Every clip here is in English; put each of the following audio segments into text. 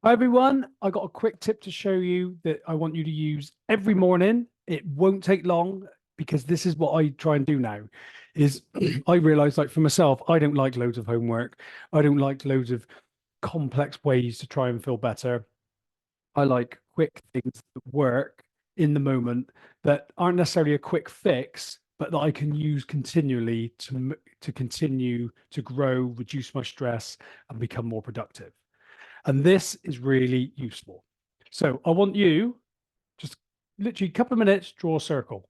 Hi everyone, I got a quick tip to show you that I want you to use every morning. It won't take long because this is what I try and do now is I realize like for myself, I don't like loads of homework. I don't like loads of complex ways to try and feel better. I like quick things that work in the moment that aren't necessarily a quick fix, but that I can use continually to continue to grow, reduce my stress and become more productive. And this is really useful. So I want you just literally a couple of minutes, draw a circle.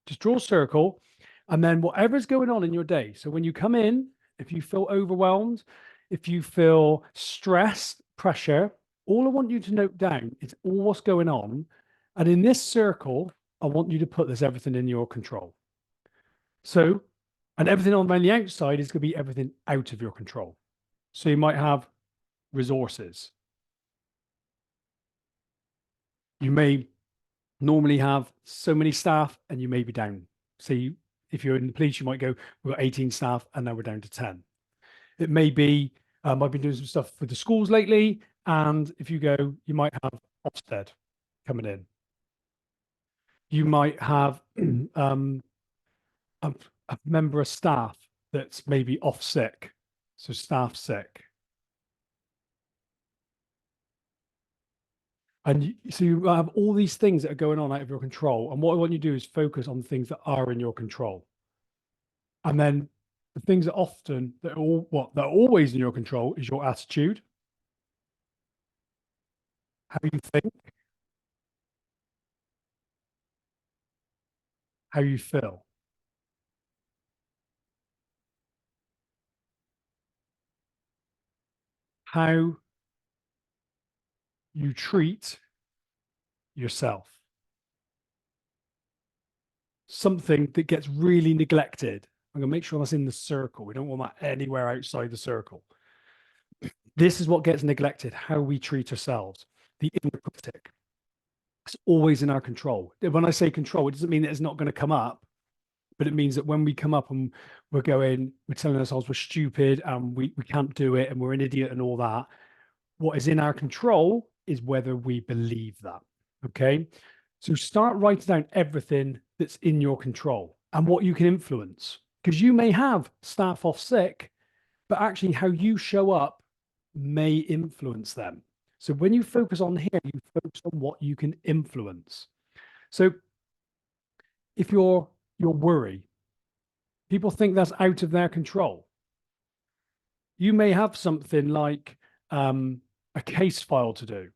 Just draw a circle. And then whatever's going on in your day. So when you come in, if you feel overwhelmed, if you feel stress, pressure, all I want you to note down is all what's going on. And in this circle, I want you to put this everything in your control. So, and everything on the outside is going to be everything out of your control. So you might have resources. You may normally have so many staff and you may be down. See, if you're in the police, you might go, we've got 18 staff and now we're down to 10. It may be, I've been doing some stuff with the schools lately. And if you go, you might have Ofsted coming in. You might have a, a member of staff that's maybe off sick. So staff sick. And so you have all these things that are going on out of your control. And what I want you to do is focus on things that are in your control. And then the things that often that are always in your control is your attitude, how you think, how you feel. How you treat yourself. Something that gets really neglected. I'm going to make sure that's in the circle. We don't want that anywhere outside the circle. This is what gets neglected, how we treat ourselves, the inner critic. It's always in our control. When I say control, it doesn't mean that it's not going to come up, but it means that when we come up and we're telling ourselves we're stupid and we can't do it and we're an idiot and all that, what is in our control is whether we believe that. Okay. So start writing down everything that's in your control and what you can influence. Because you may have staff off sick, but actually how you show up may influence them. So when you focus on here, you focus on what you can influence. So if your worry, people think that's out of their control. You may have something like a case file to do.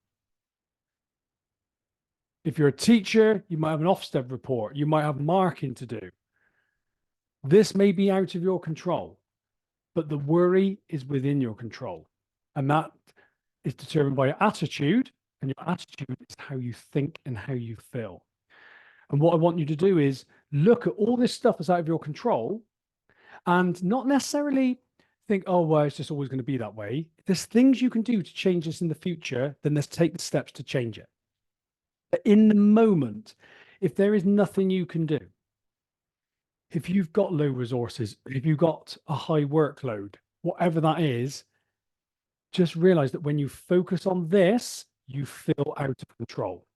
If you're a teacher, you might have an Ofsted report. You might have marking to do. This may be out of your control, but the worry is within your control. And that is determined by your attitude, and your attitude is how you think and how you feel. And what I want you to do is look at all this stuff that's out of your control and not necessarily think, oh, well, it's just always going to be that way. If there's things you can do to change this in the future, then let's take the steps to change it. But in the moment, if there is nothing you can do, if you've got low resources, if you've got a high workload, whatever that is, just realize that when you focus on this, you feel out of control.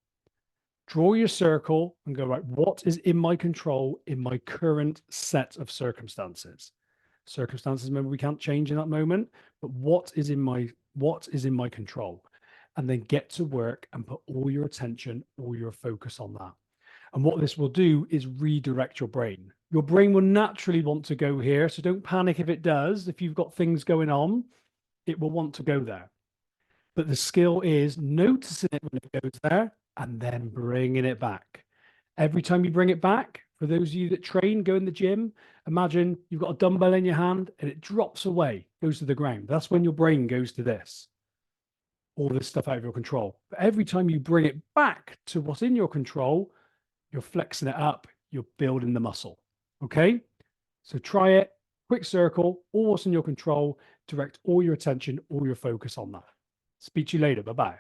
Draw your circle and go, right, what is in my control in my current set of circumstances? Circumstances, remember, we can't change in that moment, but what is in my control? And then get to work and put all your attention, all your focus on that. And what this will do is redirect your brain. Your brain will naturally want to go here. So don't panic if it does. If you've got things going on, it will want to go there. But the skill is noticing it when it goes there and then bringing it back. Every time you bring it back, for those of you that train, go in the gym, imagine you've got a dumbbell in your hand and it drops away, goes to the ground. That's when your brain goes to this. All this stuff out of your control. But every time you bring it back to what's in your control, you're flexing it up, you're building the muscle. Okay? So try it, quick circle, all what's in your control, direct all your attention, all your focus on that. Speak to you later. Bye-bye.